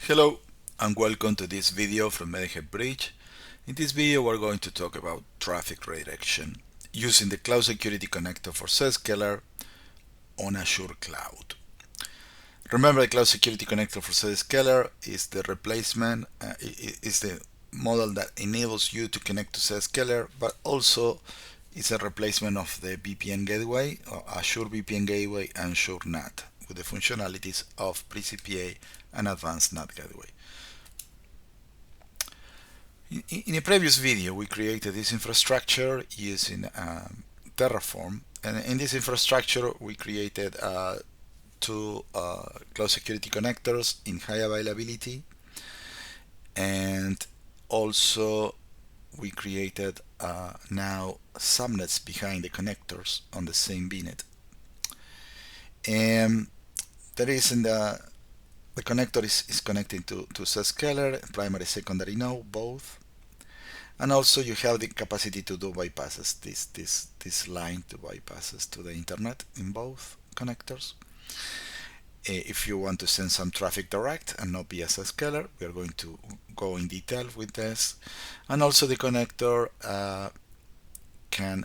Hello and welcome to this video from Maidenhead Bridge. In this video we're going to talk about traffic redirection using the Cloud Security Connector for Zscaler on Azure Cloud. Remember, the Cloud Security Connector for Zscaler is the replacement, is the model that enables you to connect to Zscaler, but also it's a replacement of the VPN gateway, or Azure VPN gateway and Azure NAT, with the functionalities of pre-CPA and advanced NAT gateway. In a previous video, we created this infrastructure using Terraform, and in this infrastructure we created two cloud security connectors in high availability, and also we created now subnets behind the connectors on the same VNet. And that is in the connector is connecting to Zscaler, primary, secondary node, both. And also you have the capacity to do bypasses, this line to bypasses to the internet in both connectors. If you want to send some traffic direct and not via Zscaler, we are going to go in detail with this. And also the connector can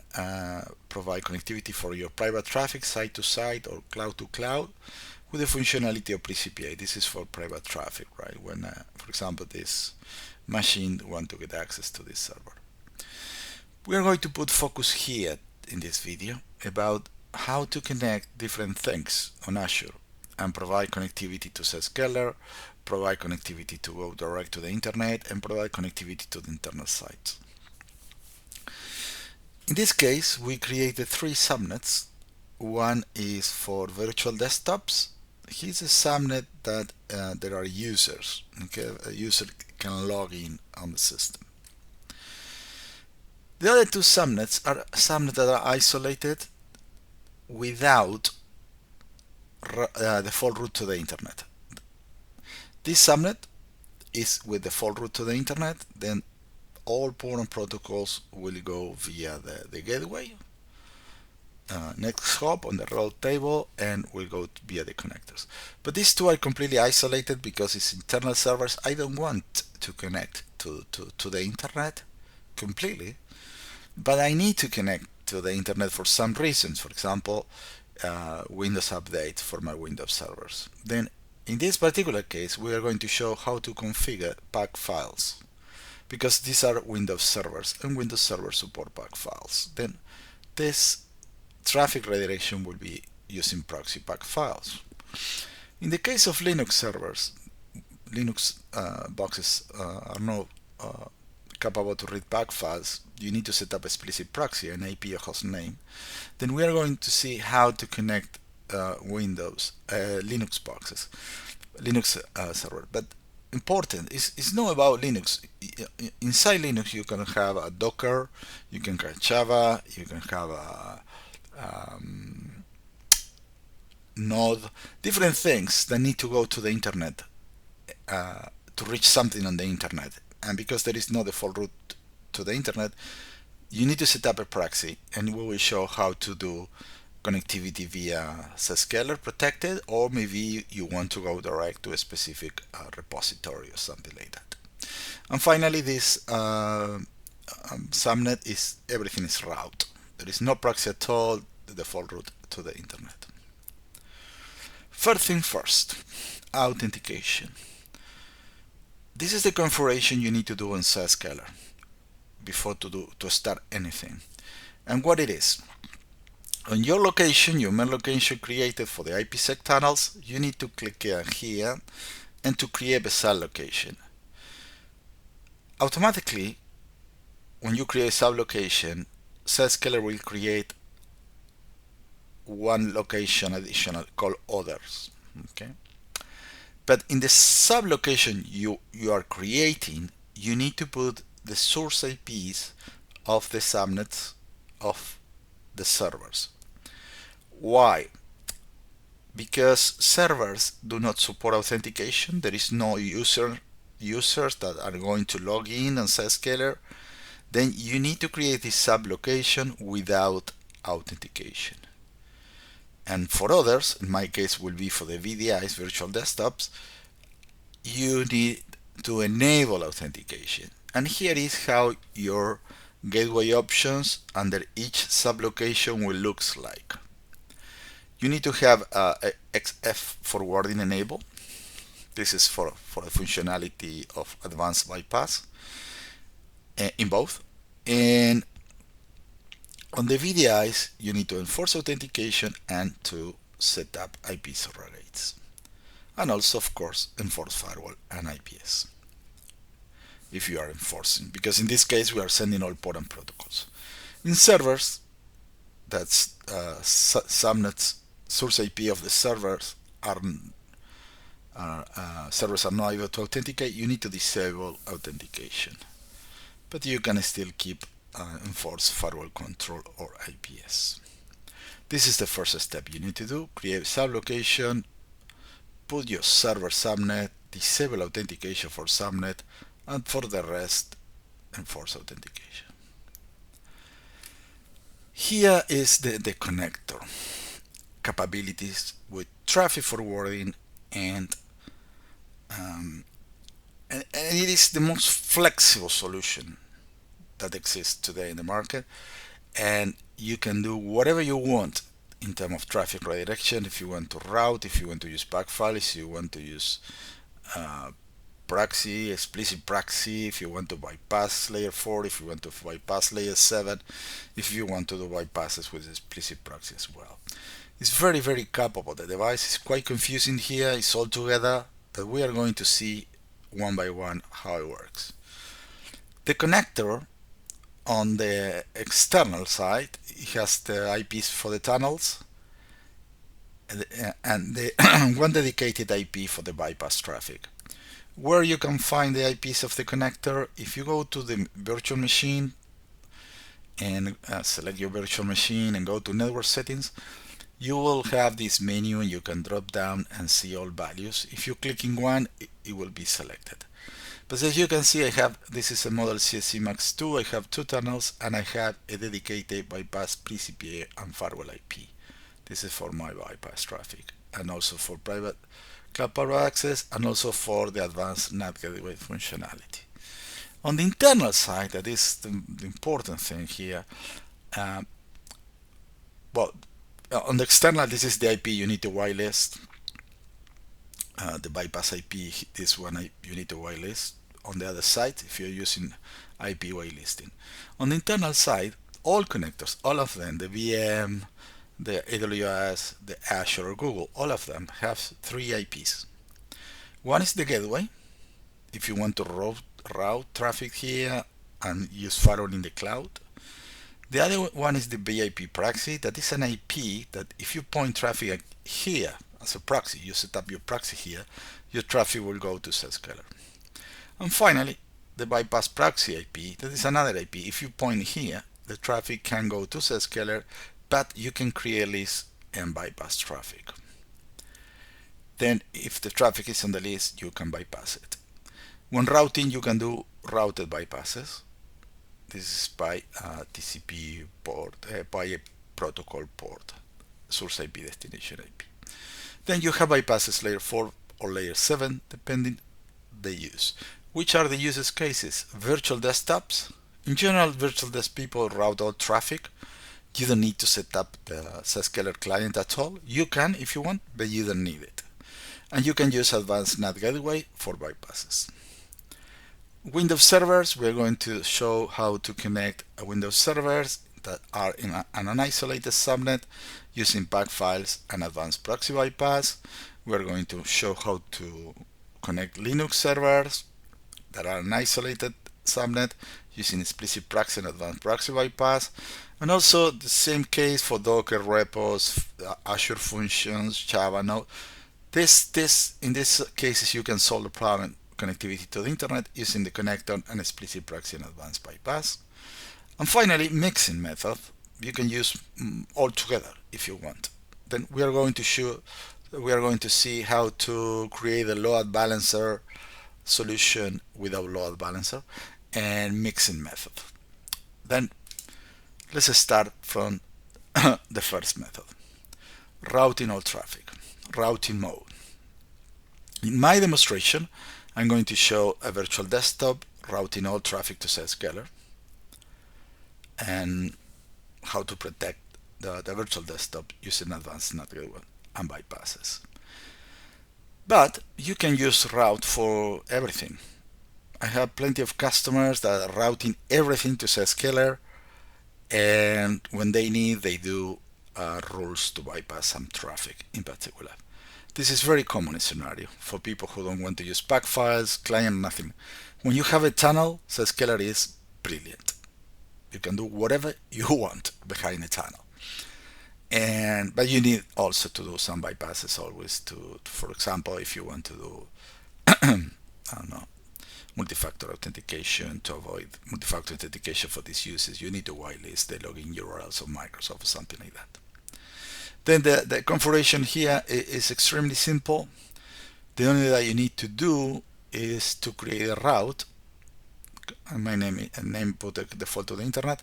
provide connectivity for your private traffic site to site or cloud to cloud with the functionality of pre-CPA. This is for private traffic, right? When, for example, this machine want to get access to this server. We are going to put focus here in this video about how to connect different things on Azure and provide connectivity to Zscaler, provide connectivity to go direct to the internet, and provide connectivity to the internal sites. In this case, we created three subnets. One is for virtual desktops. Here's a subnet that there are users. Okay, a user can log in on the system. The other two subnets are subnets that are isolated without the default route to the internet. This subnet is with the default route to the internet, then all important protocols will go via the gateway, next hop on the route table, and will go via the connectors. But these two are completely isolated because it's internal servers. I don't want to connect to the internet completely, but I need to connect to the internet for some reasons. For example, Windows update for my Windows servers. Then in this particular case, we are going to show how to configure PAC files, because these are Windows servers and Windows servers support PAC files. Then this traffic redirection will be using proxy PAC files. In the case of Linux servers, Linux boxes are not capable to read PAC files. You need to set up Explicit Proxy, an IP host name. Then we are going to see how to connect Linux boxes, Linux server. But important it's not about Linux. Inside Linux you can have a Docker, you can have Java, you can have a Node, different things that need to go to the internet to reach something on the internet. And because there is no default route to the internet, you need to set up a proxy, and we will show how to do connectivity via Zscaler protected, or maybe you want to go direct to a specific repository or something like that. And finally, this subnet is everything is route. There is no proxy at all, the default route to the internet. First thing first, authentication. This is the configuration you need to do in Zscaler before to start anything. And what it is, on your location, your main location created for the IPsec tunnels, you need to click here and to create a sub-location. Automatically, when you create a sub-location, Zscaler will create one location additional called others. Okay. But in the sub-location you are creating, you need to put the source IPs of the subnets of the servers. Why? Because servers do not support authentication. There is no users that are going to log in on Zscaler. Then you need to create this sub-location without authentication. And for others, in my case will be for the VDIs, virtual desktops, you need to enable authentication. And here is how your gateway options under each sublocation will look like. You need to have XF forwarding enabled. This is for the functionality of advanced bypass in both. And on the VDIs, you need to enforce authentication and to set up IP surrogates. And also, of course, enforce firewall and IPS if you are enforcing, because in this case we are sending all port and protocols. In servers, that's subnets, source IP of the servers servers are not able to authenticate. You need to disable authentication, but you can still keep enforce firewall control or IPS. This is the first step you need to do. Create sublocation, put your server subnet, disable authentication for subnet, and for the rest, enforce authentication. Here is the connector capabilities with traffic forwarding, and it is the most flexible solution that exists today in the market, and you can do whatever you want in terms of traffic redirection. If you want to route, if you want to use backfile, if you want to use proxy, explicit proxy, if you want to bypass layer 4, if you want to bypass layer 7, if you want to do bypasses with explicit proxy as well. It's very, very capable. The device is quite confusing here. It's all together, but we are going to see one by one how it works. The connector on the external side, it has the IPs for the tunnels and the one dedicated IP for the bypass traffic. Where you can find the IPs of the connector, if you go to the virtual machine and select your virtual machine and go to network settings, you will have this menu and you can drop down and see all values. If you click in one, it will be selected. But as you can see, this is a model CSC Max 2, I have 2 tunnels, and I have a dedicated bypass pre-CPA and firewall IP. This is for my bypass traffic, and also for private cloud power access, and also for the advanced NAT gateway functionality. On the internal side, that is the important thing here, on the external, this is the IP you need to whitelist. The bypass IP, this one you need to whitelist. On the other side, if you're using IP whitelisting. On the internal side, all connectors, all of them, the VM, the AWS, the Azure or Google, all of them have 3 IPs. One is the gateway, if you want to route traffic here and use firewall in the cloud. The other one is the VIP proxy, that is an IP that if you point traffic here as a proxy, you set up your proxy here, your traffic will go to Zscaler. And finally, the bypass proxy IP, that is another IP. If you point here, the traffic can go to Zscaler, but you can create lists and bypass traffic. Then if the traffic is on the list, you can bypass it. When routing, you can do routed bypasses. This is by TCP port, by a protocol port, source IP, destination IP. Then you have bypasses layer 4 or layer 7, depending the use. Which are the use cases? Virtual desktops. In general, virtual desk people route all traffic. You don't need to set up the Zscaler client at all. You can if you want, but you don't need it. And you can use advanced NAT gateway for bypasses. Windows servers, we're going to show how to connect Windows servers that are in an isolated subnet using backfiles and advanced proxy bypass. We're going to show how to connect Linux servers that are an isolated subnet using explicit proxy and advanced proxy bypass. And also the same case for Docker repos, Azure Functions, Java Node. In these cases, you can solve the problem connectivity to the internet using the connector and explicit proxy and advanced bypass. And finally, mixing method. You can use all together if you want. Then we are going to see how to create a load balancer solution without load balancer and mixing method. Then let's start from the first method, routing all traffic, routing mode. In my demonstration, I'm going to show a virtual desktop routing all traffic to Zscaler and how to protect the virtual desktop using advanced network and bypasses. But you can use route for everything. I have plenty of customers that are routing everything to Zscaler, and when they need, they do rules to bypass some traffic in particular. This is very common scenario for people who don't want to use pack files, client, nothing. When you have a tunnel, Zscaler is brilliant. You can do whatever you want behind a tunnel. But you need also to do some bypasses always for example, if you want to do, I don't know, multi-factor authentication to avoid multi-factor authentication for these uses, you need to whitelist the login URLs of Microsoft or something like that. Then the configuration here is extremely simple. The only thing that you need to do is to create a route. And my name put the default to the internet.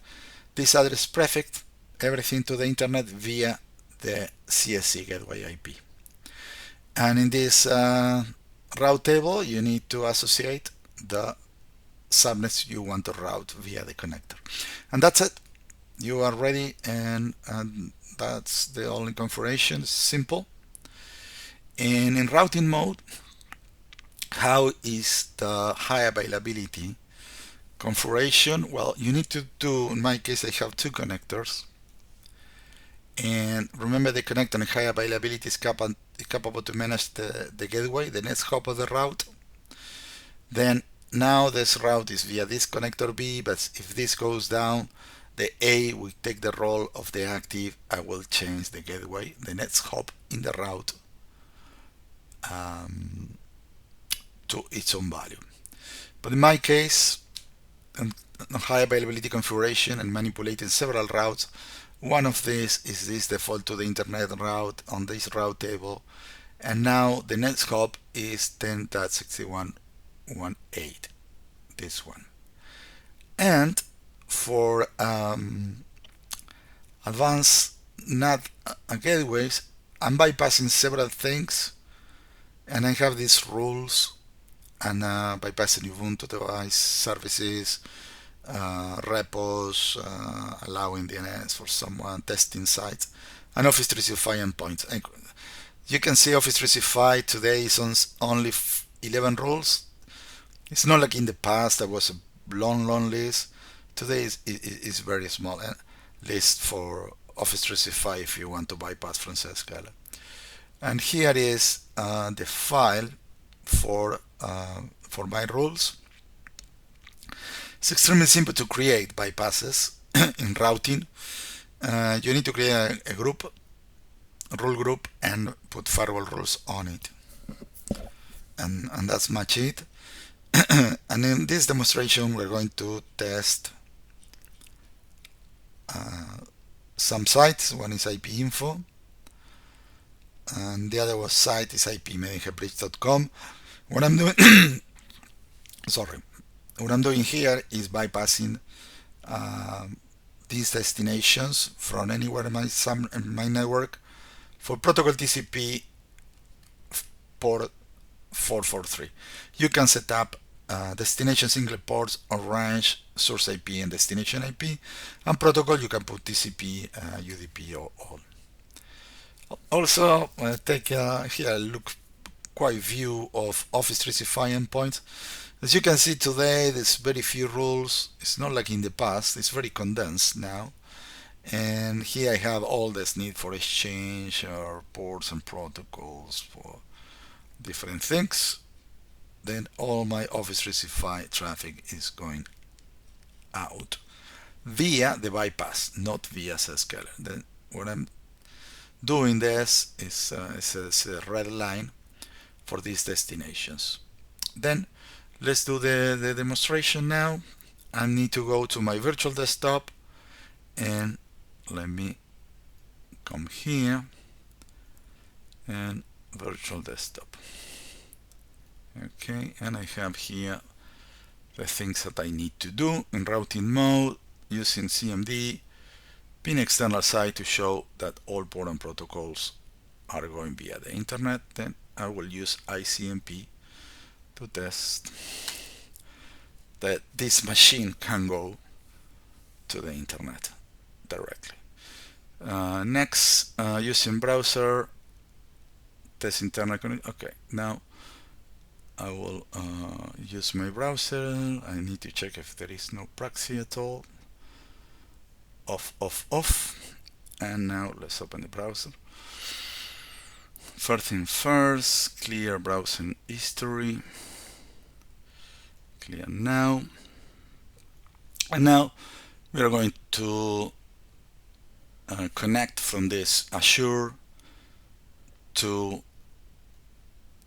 This address prefix everything to the internet via the CSC gateway IP. And in this route table, you need to associate the subnets you want to route via the connector. And that's it. You are ready, and that's the only configuration. It's simple. And in routing mode, how is the high availability configuration? Well, you need to do, in my case, I have two connectors. And remember, the connector in high availability is capable to manage the gateway, the next hop of the route. Then now this route is via this connector B, but if this goes down, the A will take the role of the active. I will change the gateway, the next hop in the route, to its own value. But in my case, on high availability configuration and manipulating several routes, one of these is this default to the internet route on this route table, and now the next hop is 10.61.18, this one. And for advanced NAT gateways, I'm bypassing several things, and I have these rules, and bypassing Ubuntu device services, repos, allowing DNS for someone, testing sites, and Office 365 endpoints. And you can see Office 365 today is on only 11 rules. It's not like in the past there was a long list. Today is very small list for Office 365 if you want to bypass from Zscaler. And here is the file for my rules. It's extremely simple to create bypasses in routing. You need to create a group, a rule group, and put firewall rules on it. And that's much it. And in this demonstration, we're going to test some sites. One is IP info, and the other site is ip-maidenheadbridge.com. What I'm doing, sorry. What I'm doing here is bypassing these destinations from anywhere in my network for protocol TCP port 443. You can set up destination single ports on range, source IP, and destination IP, and protocol you can put TCP, UDP, or all. Also, take here a look quite view of Office 365 endpoints. As you can see today, there's very few rules. It's not like in the past. It's very condensed now. And here I have all this need for exchange or ports and protocols for different things. Then all my Office 365 traffic is going out via the bypass, not via Zscaler. Then what I'm doing this is a red line for these destinations. Then let's do the demonstration now. I need to go to my virtual desktop, and let me come here and virtual desktop. Okay, and I have here the things that I need to do in routing mode using CMD, pin external site to show that all port and protocols are going via the internet. Then I will use ICMP to test that this machine can go to the internet directly. Next, using browser, test internal connection. Okay, now I will use my browser. I need to check if there is no proxy at all. Off, off, off. And now let's open the browser. First thing first, clear browsing history. Clear now. And now we are going to connect from this Azure to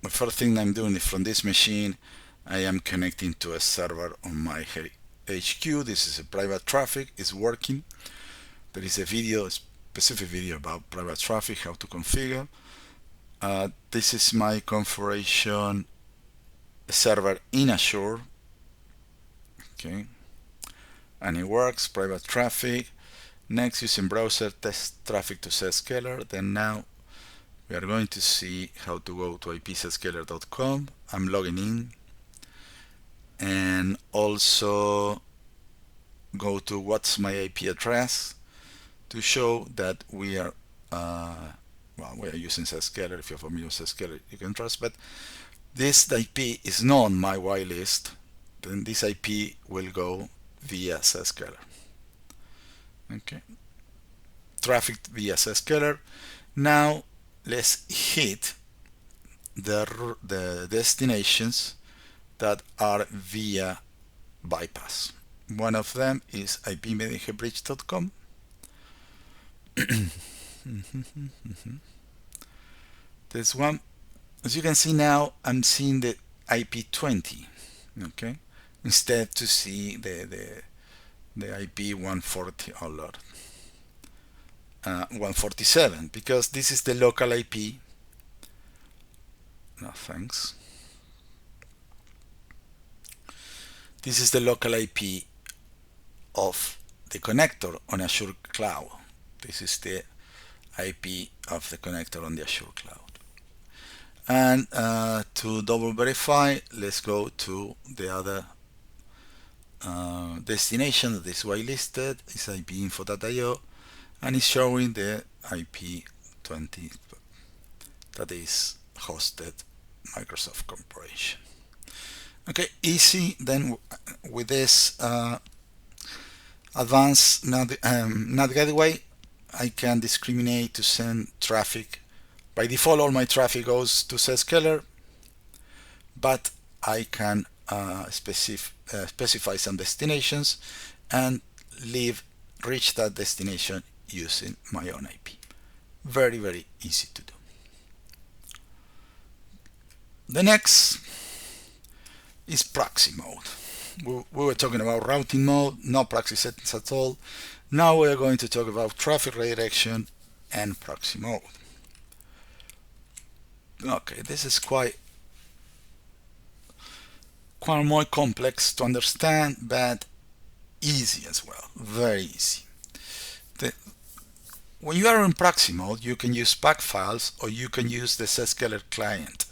the first thing I'm doing is from this machine I am connecting to a server on my HQ. This is a private traffic, it's working. There is a video, a specific video about private traffic, how to configure. This is my configuration server in Azure. Okay, and it works, private traffic. Next, using browser, test traffic to Zscaler. Then now we are going to see how to go to ipzscaler.com. I'm logging in, and also go to what's my IP address to show that we are we are using Zscaler. If you're familiar with Zscaler, you can trust. But this IP is not on my whitelist. Then this IP will go via Zscaler. Okay, traffic via Zscaler. Now let's hit the destinations that are via bypass. One of them is ipmaidenheadbridge.com. This one, as you can see now, I'm seeing the IP20. Okay, instead to see the IP 140. Oh Lord. 147, because this is the local IP. No thanks. This is the local IP of the connector on Azure Cloud. This is the IP of the connector on the Azure Cloud. And to double verify, let's go to the other destination that is whitelisted. It's ipinfo.io, and it's showing the IP20 that is hosted Microsoft Corporation. Okay, easy. Then with this advanced NAT gateway, I can discriminate to send traffic. By default, all my traffic goes to Zscaler, but I can specify some destinations and reach that destination using my own IP. Very, very easy to do. The next is proxy mode. We were talking about routing mode, no proxy settings at all. Now we are going to talk about traffic redirection and proxy mode. Okay, this is quite more complex to understand, but easy as well, very easy. When you are in proxy mode, you can use pack files or you can use the Zscaler client.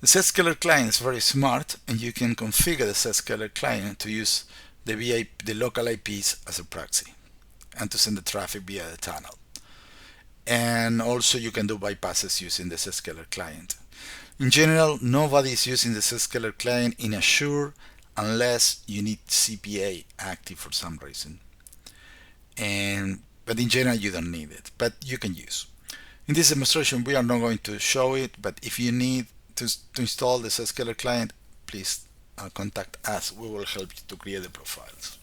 The Zscaler client is very smart, and you can configure the Zscaler client to use the local IPs as a proxy and to send the traffic via the tunnel. And also you can do bypasses using the Zscaler client. In general, nobody is using the Zscaler client in Azure unless you need CPA active for some reason. But in general, you don't need it, but you can use. In this demonstration, we are not going to show it, but if you need to install the Zscaler client, please contact us. We will help you to create the profiles.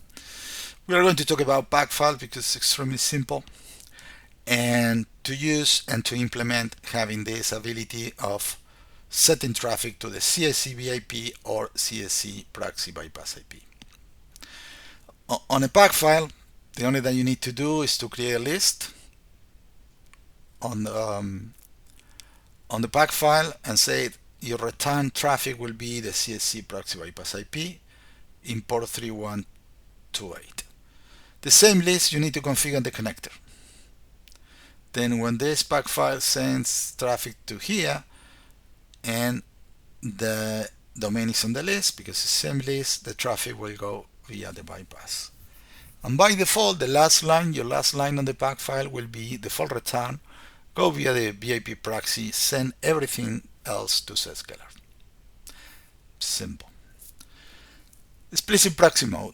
We are going to talk about pack files because it's extremely simple, and to use and to implement having this ability of setting traffic to the CSC VIP or CSC proxy bypass IP. On a pack file, the only thing you need to do is to create a list on the pack file and say your return traffic will be the CSC proxy bypass IP in port 3128. The same list you need to configure the connector. Then when this pack file sends traffic to here and the domain is on the list, because it's the same list, the traffic will go via the bypass. And by default, the last line, your last line on the pack file will be default return, go via the VIP proxy, send everything else to Zscaler. Simple. Explicit proxy mode.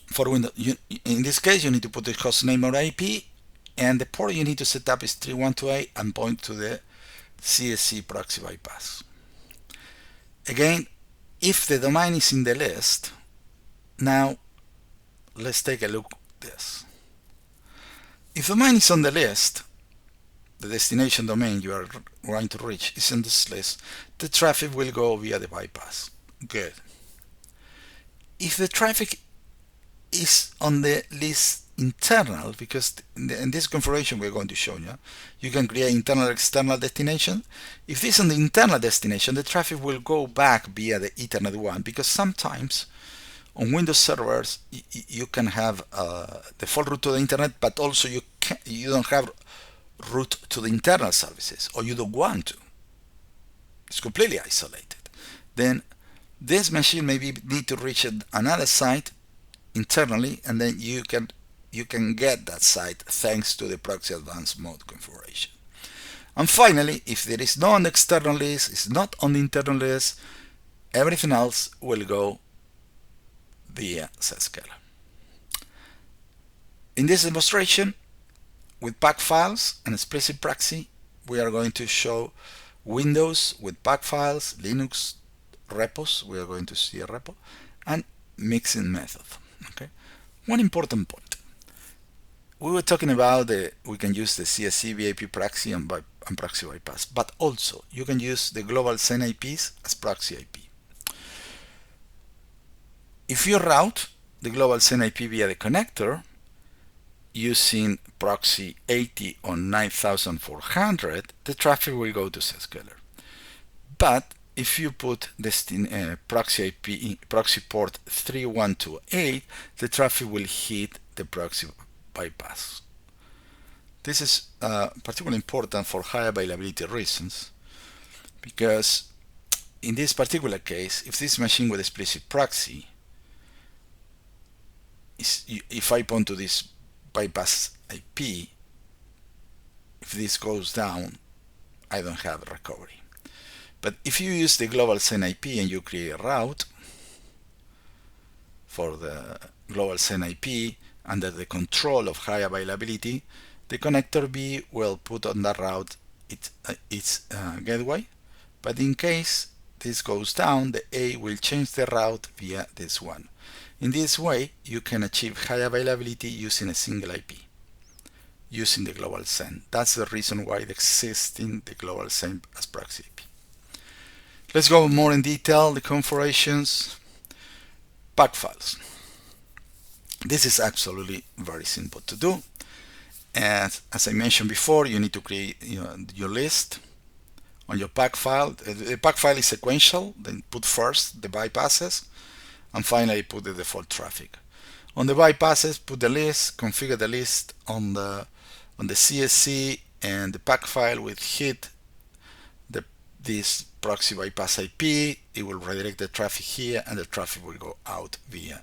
For Windows, in this case, you need to put the host name or IP, and the port you need to set up is 3128 and point to the CSC proxy bypass. Again, if the domain is in the list, now let's take a look at this. If the domain is on the list, the destination domain you are going to reach is in this list, the traffic will go via the bypass. Good. If the traffic is on the list internal, because in this configuration we're going to show you, you can create internal or external destination. If this is on the internal destination, the traffic will go back via the Ethernet one, because sometimes on Windows servers you can have default route to the internet, but also you don't have route to the internal services, or you don't want to. It's completely isolated. Then this machine maybe need to reach another site internally, and then you can get that site thanks to the proxy advanced mode configuration. And finally, if there is no on the external list, it's not on the internal list, everything else will go via Zscaler. In this demonstration, with pack files and explicit proxy, we are going to show Windows with pack files, Linux repos, we are going to see a repo, and mixing method. Okay. One important point. We were talking about we can use the CSC VIP proxy and proxy bypass, but also you can use the global send IPs as proxy IP. If you route the global send IP via the connector using proxy 80 on 9400, the traffic will go to Zscaler. But if you put proxy IP, proxy port 3128, the traffic will hit the proxy bypass. This is particularly important for high availability reasons, because in this particular case, if this machine with explicit proxy, if I point to this bypass IP, if this goes down, I don't have a recovery. But if you use the global send IP and you create a route for the global send IP under the control of high availability, the connector B will put on that route its gateway. But in case this goes down, the A will change the route via this one. In this way, you can achieve high availability using a single IP, using the global send. That's the reason why it exists in the global send as proxy IP. Let's go more in detail, the configurations, pack files. This is absolutely very simple to do. And as I mentioned before, you need to create your list on your pack file. The pack file is sequential, then put first the bypasses, and finally put the default traffic. On the bypasses, put the list, configure the list on the CSC, and the pack file will hit this proxy bypass IP. It will redirect the traffic here, and the traffic will go out via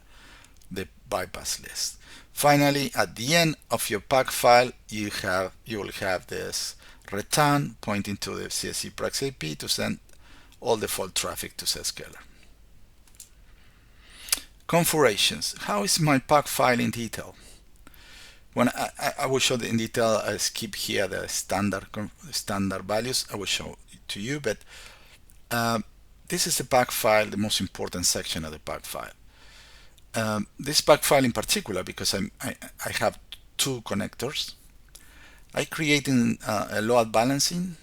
the bypass list. Finally, at the end of your pack file, you will have this return pointing to the CSC proxy IP to send all default traffic to Zscaler. Configurations. How is my pack file in detail? When I will show in detail, I skip here the standard values. I will show it to you, but this is the pack file, the most important section of the pack file. This pack file in particular, because I have two connectors, I created a load balancing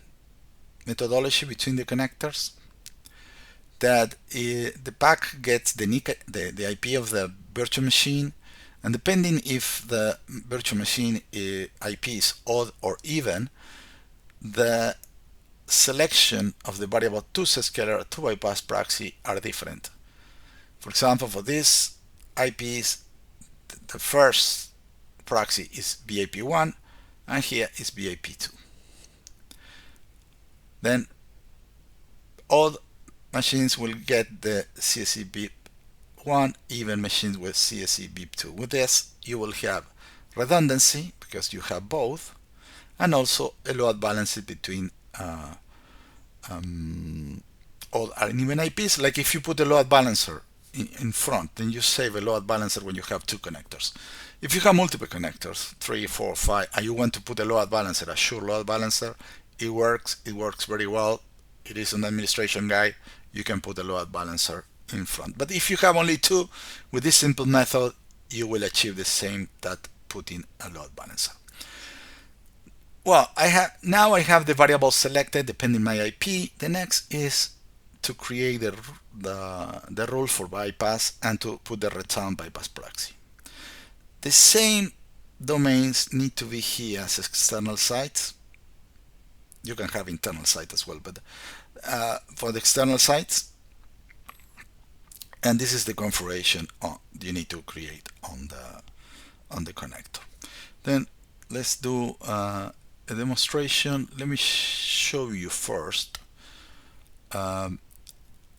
methodology between the connectors, that the pack gets the IP of the virtual machine, and depending if the virtual machine IP is odd or even, the selection of the variable to Zscaler to bypass proxy are different. For example, for this IPs, the first proxy is VIP1 and here is VIP2. Then odd machines will get the CSE BIP 1, even machines with CSE BIP 2. With this, you will have redundancy because you have both, and also a load balancer between all uneven IPs. Like if you put a load balancer in front, then you save a load balancer when you have two connectors. If you have multiple connectors, 3, 4, 5, and you want to put a load balancer, a sure load balancer, it works very well. It is an administration guide. You can put a load balancer in front. But if you have only two, with this simple method, you will achieve the same that putting a load balancer. Well, I have the variable selected depending my IP. The next is to create the rule for bypass and to put the return bypass proxy. The same domains need to be here as external sites. You can have internal site as well, but for the external sites, and this is the configuration you need to create on the connector. Then let's do a demonstration. Let me show you first.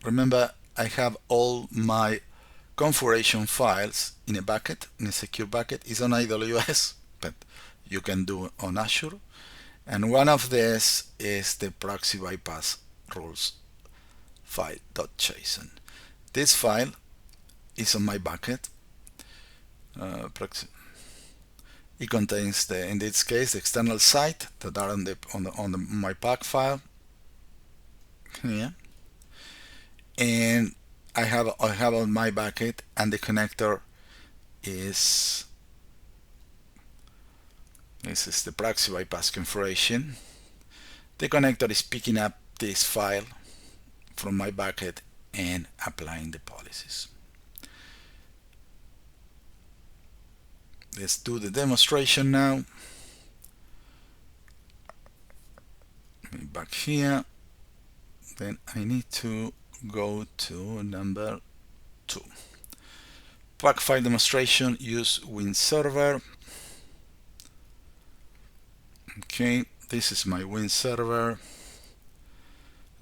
Remember, I have all my configuration files in a bucket, in a secure bucket. It's on AWS, but you can do it on Azure. And one of these is the proxy bypass rules file.json. This file is on my bucket. Proxy. It contains in this case, the external site that are on my pack file here, and I have on my bucket, and the connector is this is the proxy bypass configuration. The connector is picking up this file from my bucket and applying the policies. Let's do the demonstration now. Back here. Then I need to go to number 2. Pack file demonstration, use WinServer. Okay, this is my WinServer.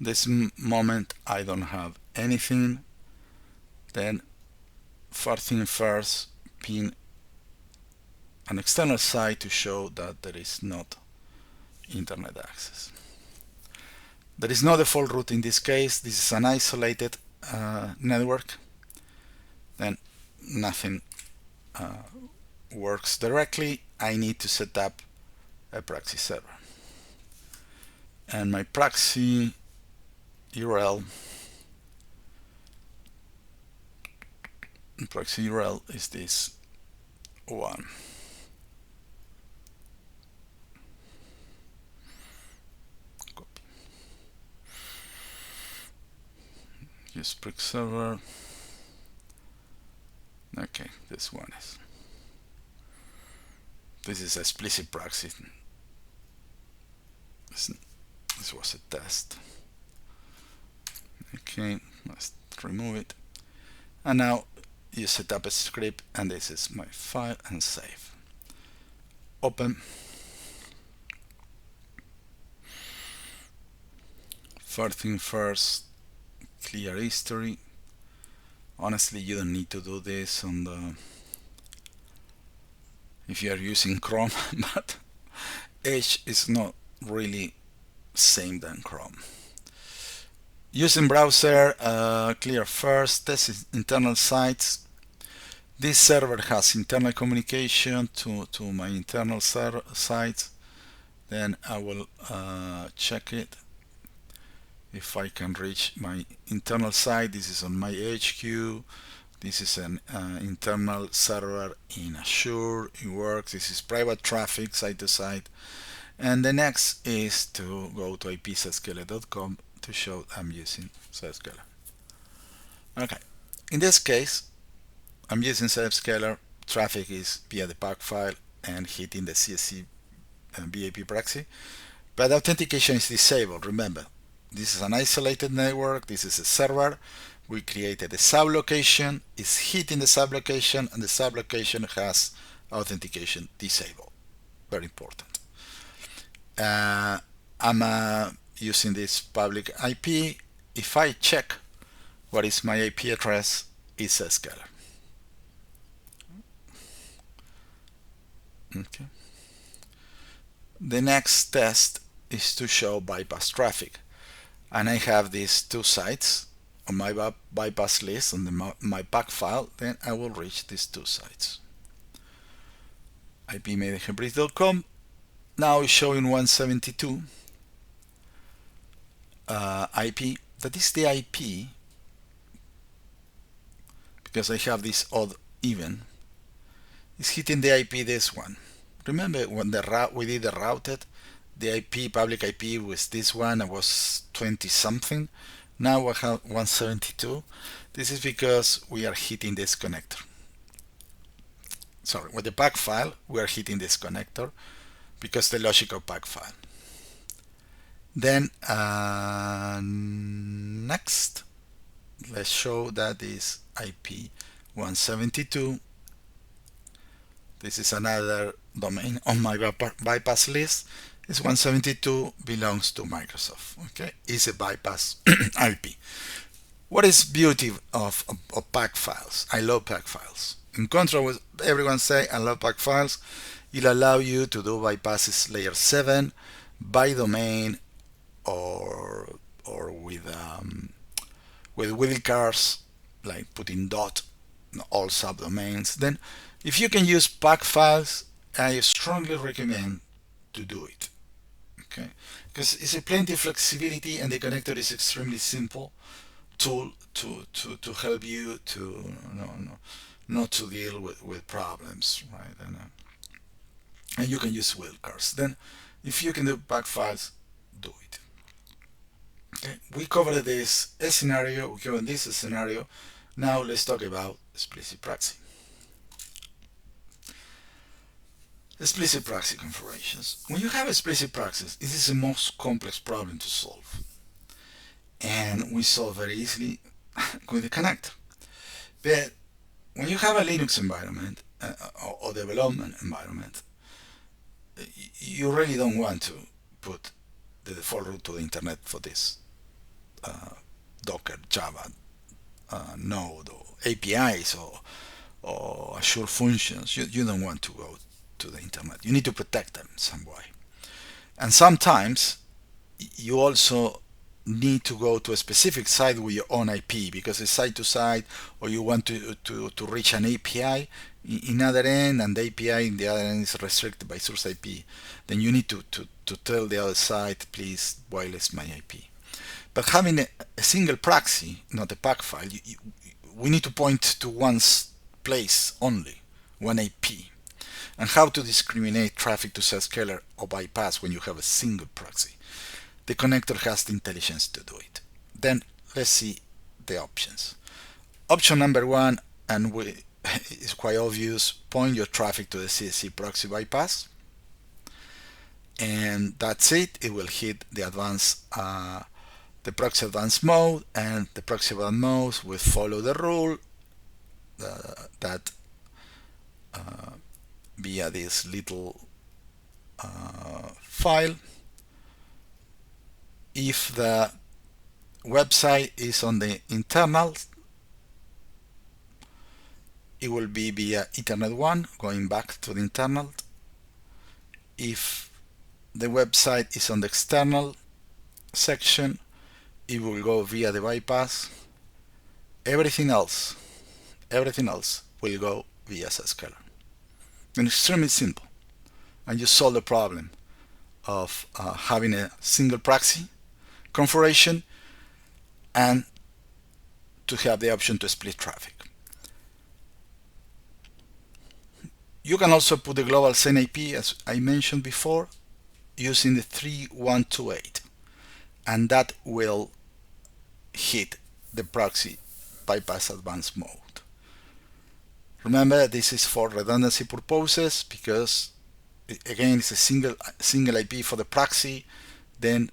This moment I don't have anything. Then first thing first, pin an external site to show that there is not internet access. There is no default route in this case. This is an isolated network. Then nothing works directly. I need to set up a proxy server. And my proxy URL is this one. Copy. Use proxy server. Okay, this one is. This is Explicit Proxy. This was a test. Okay, let's remove it. And now you set up a script, and this is my file, and save. Open. First thing first, clear history. Honestly, you don't need to do this on the if you are using Chrome, but Edge is not really same than Chrome. Using browser, clear first, test internal sites. This server has internal communication to my internal sites. Then I will check it if I can reach my internal site. This is on my HQ. This is an internal server in Azure. It works. This is private traffic site to site. And the next is to go to ipzscaler.com to show I'm using Zscaler. Okay, in this case, I'm using Zscaler. Traffic is via the pack file and hitting the CSE BIP proxy, but authentication is disabled. Remember, this is an isolated network. This is a server. We created a sublocation. It's hitting the sublocation, and the sublocation has authentication disabled. Very important. I'm using this public IP. if I check what is my IP address, it's Zscaler. Okay. The next test is to show bypass traffic, and I have these two sites on my bypass list on my pack file. Then I will reach these two sites. IP maidenhead.com now is showing 172 IP. That is the IP because I have this odd even. It's hitting the IP this one. Remember when we did the routed, the IP public IP was this one. It was 20 something. Now we have 172. This is because we are hitting this connector. Sorry, with the pack file we are hitting this connector because the logical pack file. Then next, let's show that is IP 172. This is another domain on my bypass list. This 172 belongs to Microsoft. Okay, it's a bypass IP. What is beauty of pack files? I love pack files. In contrast with everyone say I love pack files, it'll allow you to do bypasses layer 7 by domain or with wildcards, like putting dot all subdomains. Then if you can use pack files, I strongly recommend to do it. Okay, because it's a plenty of flexibility and the connector is extremely simple tool to help you to not to deal with problems, right? And you can use wildcards. Then if you can do pack files, do it. Okay, we covered this scenario, we covered this scenario. Now let's talk about explicit proxy. Explicit proxy configurations. When you have explicit proxies, this is the most complex problem to solve. And we solve very easily with the connector. But when you have a Linux environment or development environment, you really don't want to put the default route to the internet for this Docker, Java, Node, or APIs, or Azure Functions. You don't want to go to the internet. You need to protect them some way. And sometimes you also need to go to a specific site with your own IP because it's site to site, or you want to reach an API in other end and the API in the other end is restricted by source IP. Then you need to tell the other site, please wireless my IP. But having a single proxy, not a pack file, we need to point to one place only, one IP. And how to discriminate traffic to Zscaler or bypass when you have a single proxy. The connector has the intelligence to do it. Then let's see the options. Option number one, and it's quite obvious, point your traffic to the CSC proxy bypass. And that's it. It will hit the advanced the proxy advanced mode, and the proxy advanced mode will follow the rule that via this little file. If the website is on the internal, it will be via Ethernet 1 going back to the internal. If the website is on the external section, it will go via the bypass. Everything else will go via Zscaler. And extremely simple. And you solve the problem of having a single proxy configuration and to have the option to split traffic. You can also put the global send IP, as I mentioned before, using the 3128, and that will hit the proxy bypass advanced mode. Remember, this is for redundancy purposes because again it's a single IP for the proxy. Then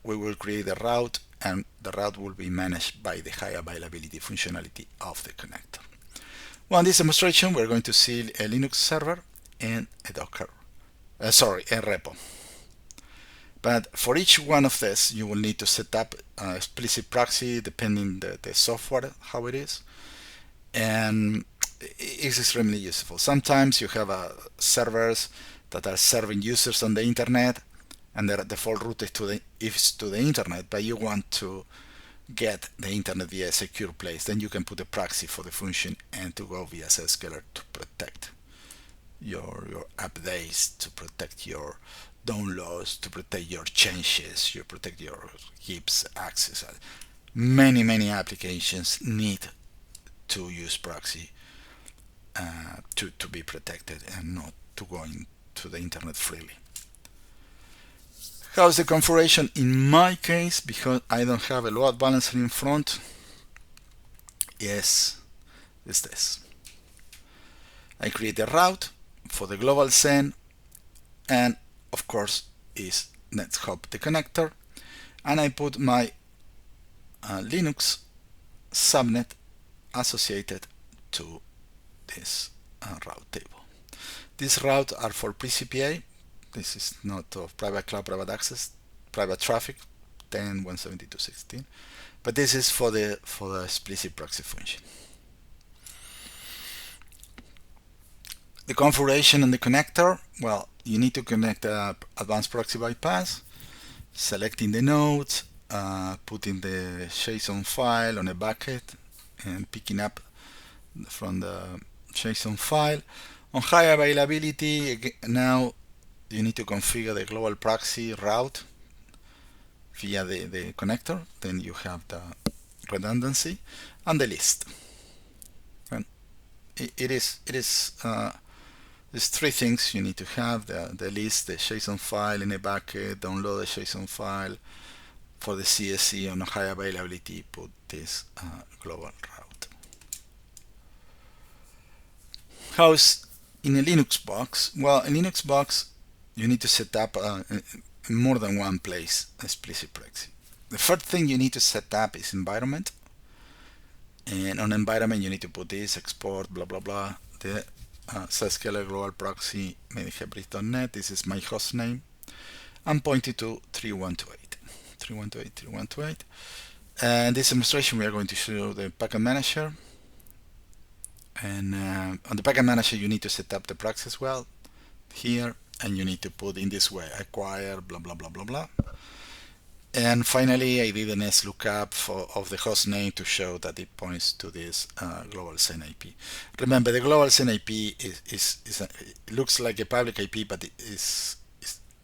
we will create a route, and the route will be managed by the high availability functionality of the connector. Well, in this demonstration, we're going to see a Linux server and a Docker, a repo. But for each one of this, you will need to set up explicit proxy depending the software, how it is. And it's extremely useful. Sometimes you have servers that are serving users on the internet, and their default route is to the internet, but you want to get the internet via a secure place. Then you can put a proxy for the function and to go via Zscaler to protect your updates, to protect your downloads, to protect your changes, to protect your heaps access. Many applications need to use proxy to be protected and not to go into the internet freely. How's the configuration in my case? Because I don't have a load balancer in front. Yes, it's this. I create a route for the global send, and of course is NetHub the connector, and I put my Linux subnet associated to this route table. These routes are for PCPA. This is not of private cloud, private access, private traffic, 10.172.16, but this is for the explicit proxy function. The configuration and the connector. Well, you need to connect advanced proxy bypass, selecting the nodes, putting the JSON file on a bucket, and picking up from the JSON file. On high availability, now you need to configure the global proxy route via the connector. Then you have the redundancy and the list. And there's three things you need to have: the list, the JSON file in a bucket, download the JSON file. For the CSC on high availability, put this global route. How's in a Linux box? Well, in Linux box, you need to set up in more than one place explicit proxy. The first thing you need to set up is environment, and on environment you need to put this export blah blah blah the Zscaler global proxy Maidenhead.net. This is my host name. I'm pointing to 3.128. And this demonstration we are going to show the packet manager. And on the packet manager you need to set up the proxy as well here, and you need to put in this way acquire blah blah blah blah blah. And finally I did an S lookup of the host name to show that it points to this global send IP. Remember, the global send IP it looks like a public IP, but it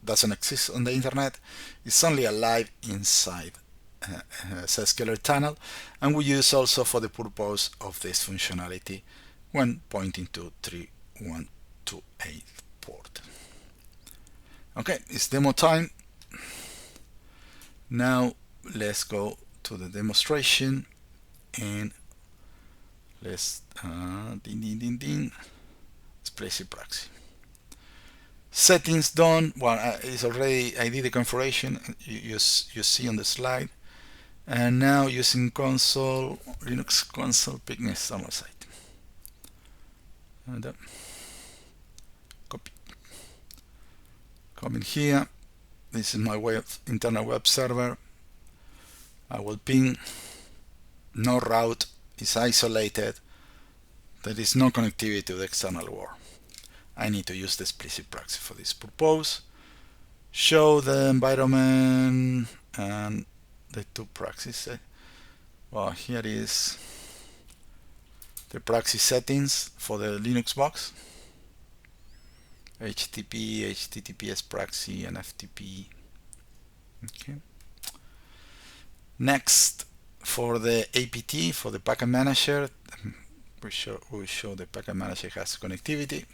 doesn't exist on the internet. It's only alive inside Zscaler tunnel, and we use also for the purpose of this functionality when pointing to 3128 port. Okay, it's demo time. Now let's go to the demonstration and let's explicit proxy. Settings done. Well, it's already, I did the configuration. You see on the slide. And now using console, Linux console, picking a external site. And copy. Come in here. This is my internal web server. I will ping. No route is isolated. There is no connectivity to the external world. I need to use the explicit proxy for this purpose. Show the environment and the two proxies. Well, here is the proxy settings for the Linux box. HTTP, HTTPS proxy, and FTP. Okay. Next, for the APT, for the packet manager, we show the packet manager has connectivity.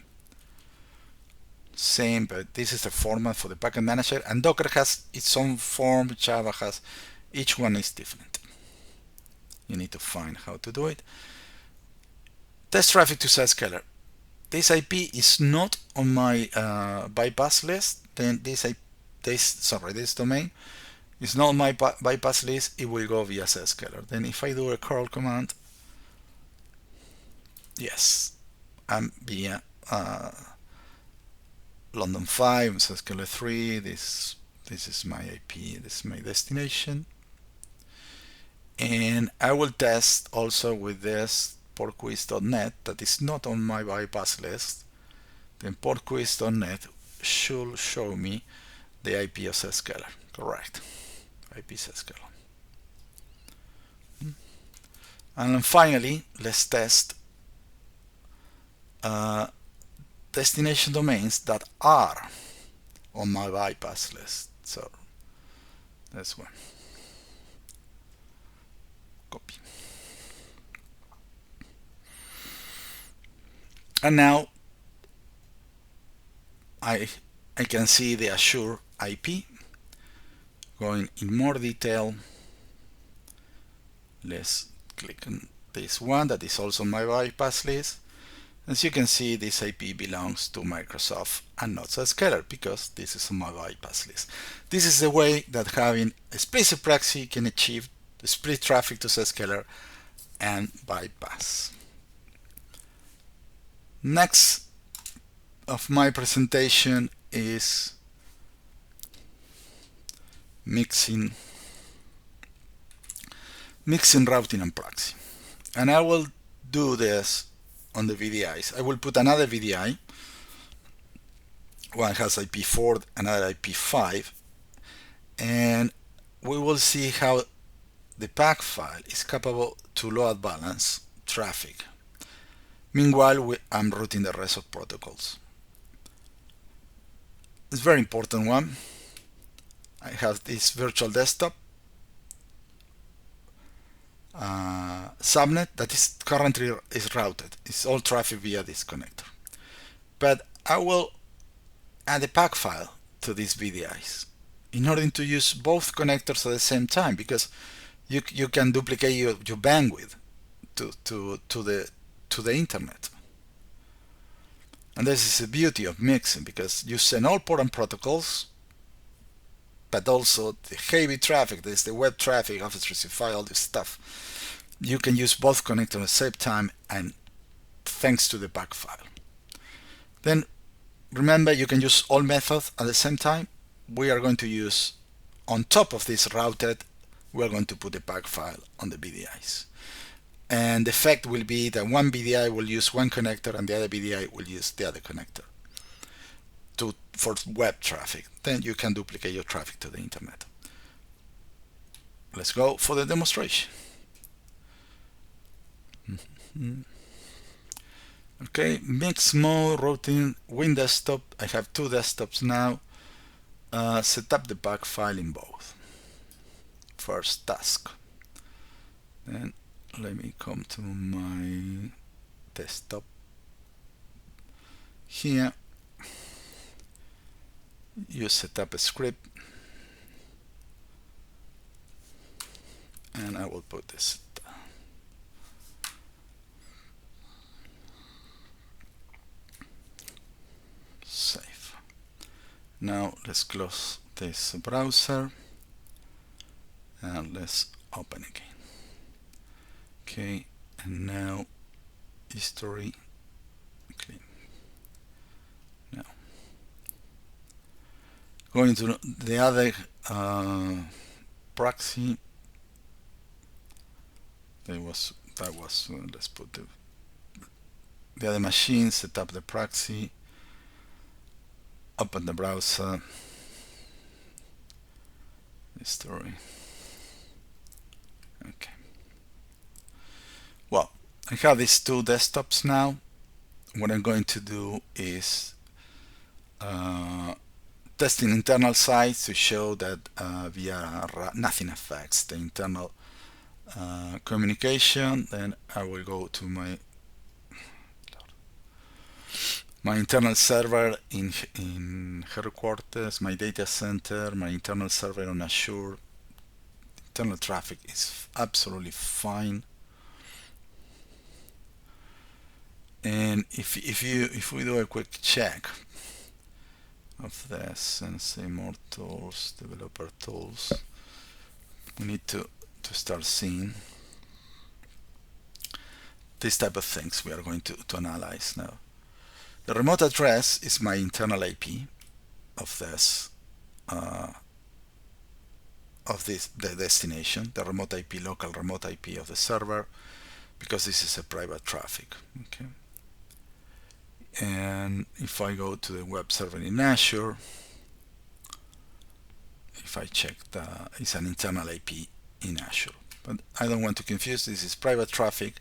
Same, but this is the format for the packet manager, and Docker has its own form. Java has, each one is different. You need to find how to do it. Test traffic to Zscaler. This IP is not on my bypass list. Then this domain is not on my bypass list. It will go via Zscaler. Then if I do a curl command, yes, I'm via London 5, Zscaler 3, this This is my IP, this is my destination. And I will test also with this portquiz.net that is not on my bypass list. Then portquiz.net should show me the IP of Zscaler. Correct. IP Zscaler. And then finally, let's test destination domains that are on my bypass list. So that's one. Copy. And now I can see the Azure IP. Going in more detail, let's click on this one that is also on my bypass list. As you can see, this IP belongs to Microsoft and not Zscaler because this is on my bypass list. This is the way that having Explicit Proxy can achieve the split traffic to Zscaler and bypass. Next of my presentation is mixing routing and proxy, and I will do this on the VDIs. I will put another VDI. One has IP4, another IP5, and we will see how the pack file is capable to load balance traffic. Meanwhile, I'm routing the rest of protocols. It's a very important one. I have this virtual desktop subnet that is currently routed. It's all traffic via this connector. But I will add a pack file to these VDIs in order to use both connectors at the same time, because you can duplicate your bandwidth to the internet. And this is the beauty of mixing, because you send all important protocols, but also the heavy traffic, there's the web traffic, Office 365, all this stuff. You can use both connectors at the same time, and thanks to the pack file. Then remember, you can use all methods at the same time. We are going to use, on top of this routed, we are going to put the pack file on the VDIs. And the effect will be that one VDI will use one connector and the other VDI will use the other connector for web traffic. Then you can duplicate your traffic to the internet. Let's go for the demonstration. Okay, mix mode, routing, Win desktop. I have two desktops now. Set up the pack file in both. First task. Then let me come to my desktop. Here, you set up a script, and I will put this. Save. Now let's close this browser and let's open again. Okay, and now history clean. Now going to the other proxy. That was let's put the other machine, set up the proxy, open the browser, history. Okay. Well, I have these two desktops now. What I'm going to do is testing internal sites to show that via nothing affects the internal communication. Then I will go to my internal server in headquarters, my data center, my internal server on Azure. Internal traffic is absolutely fine. And if we do a quick check of this and say more tools, developer tools, we need to start seeing this type of things we are going to analyze now. The remote address is my internal IP of this of the destination, the remote IP, local remote IP of the server, because this is a private traffic. Okay. And if I go to the web server in Azure, if I check it's an internal IP in Azure. But I don't want to confuse, this is private traffic.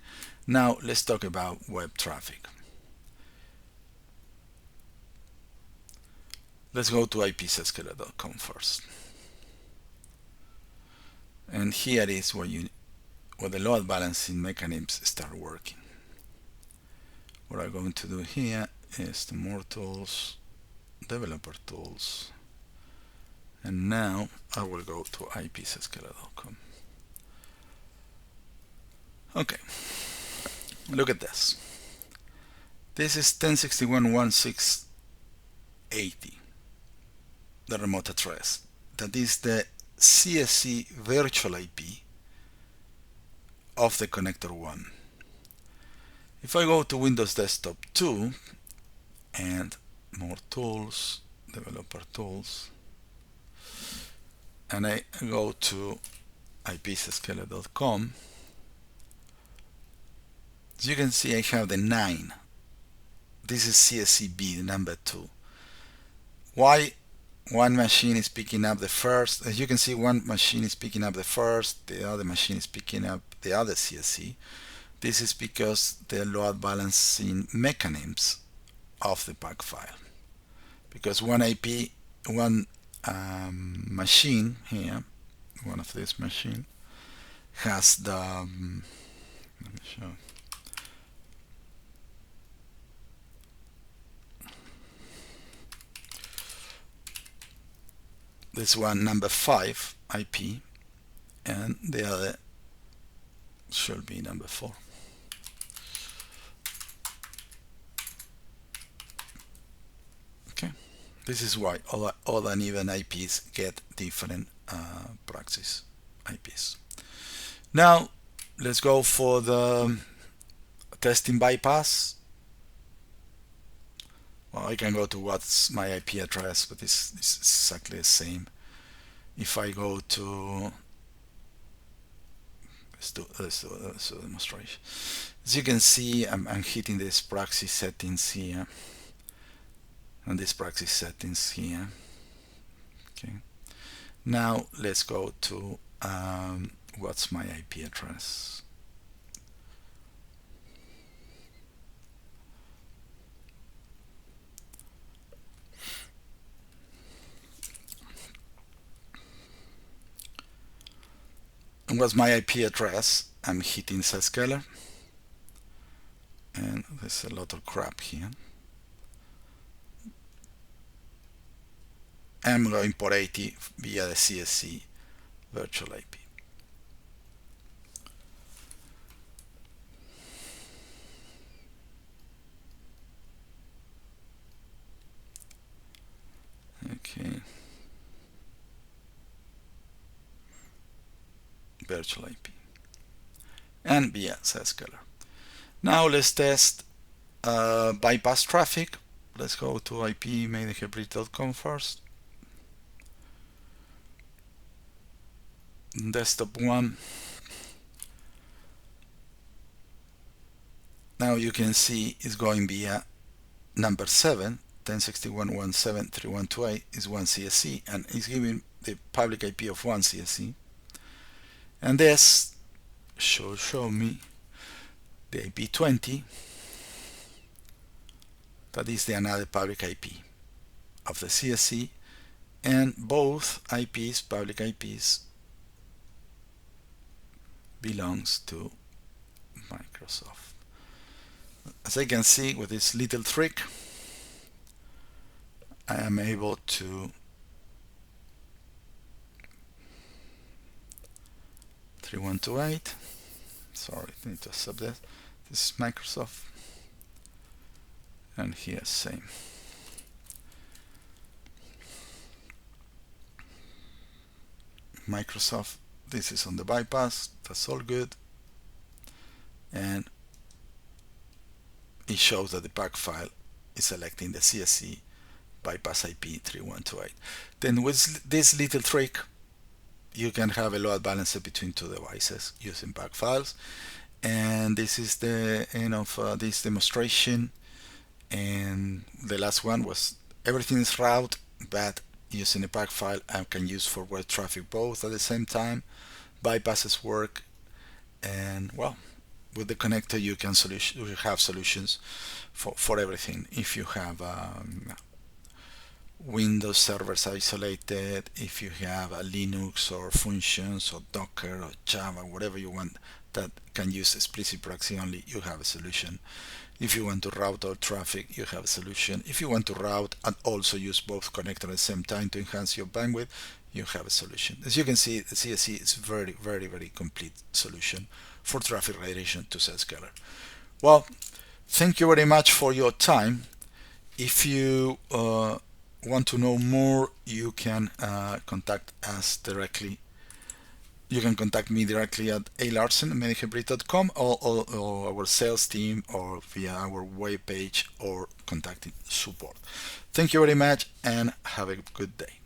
Now let's talk about web traffic. Let's go to ipzscaler.com first. And here is where the load balancing mechanisms start working. What I'm going to do here is the more tools, developer tools, and now I will go to ipzscaler.com. Okay, look at this. This is 1061.1680, the remote address. That is the CSC virtual IP of the connector 1. If I go to Windows Desktop 2 and more tools, developer tools, and I go to ipzscaler.com, as you can see I have the 9. This is CSCB, the number 2. Why one machine is picking up the first? As you can see, one machine is picking up the first, the other machine is picking up the other CSC. This is because the load balancing mechanisms of the pack file. Because one machine here, one of this machine, has the let me show. This one number 5 IP, and the other should be number 4. Okay, this is why all uneven IPs get different proxies IPs. Now let's go for the testing bypass. Well, I can go to what's my IP address, but it's exactly the same. If I go to let's do a demonstration. As you can see, I'm hitting this proxy settings here and this proxy settings here. Okay. Now let's go to what's my IP address. And what's my IP address? I'm hitting Zscaler, and there's a lot of crap here. I'm going port 80 via the CSC virtual IP. Okay. Virtual IP and via Zscaler. Now let's test bypass traffic. Let's go to ipmaidenhead.com first. Desktop 1. Now you can see it's going via number 7, 1061.17.3128 is one CSC, and it's giving the public IP of one CSC. And this should show me the IP 20, that is the another public IP of the CSC, and both IPs, public IPs, belongs to Microsoft. As I can see, with this little trick, I am able to 3128. Sorry, I need to sub that. This is Microsoft, and here same. Microsoft. This is on the bypass. That's all good, and it shows that the pack file is selecting the CSC bypass IP 3128. Then with this little trick, you can have a load balancer between two devices using pack files. And this is the end of this demonstration. And the last one was everything is route, but using a pack file I can use forward traffic both at the same time. Bypasses work, and well, with the connector you can you have solutions for everything. If you have Windows servers isolated, if you have a Linux or functions or Docker or Java, whatever you want that can use explicit proxy only, you have a solution. If you want to route all traffic, you have a solution. If you want to route and also use both connectors at the same time to enhance your bandwidth, you have a solution. As you can see, the CSE is very, very, very complete solution for traffic redirection to Zscaler. Well, thank you very much for your time. If you want to know more, you can contact us directly. You can contact me directly at alarsen@maidenhead.com or our sales team or via our webpage or contacting support. Thank you very much and have a good day.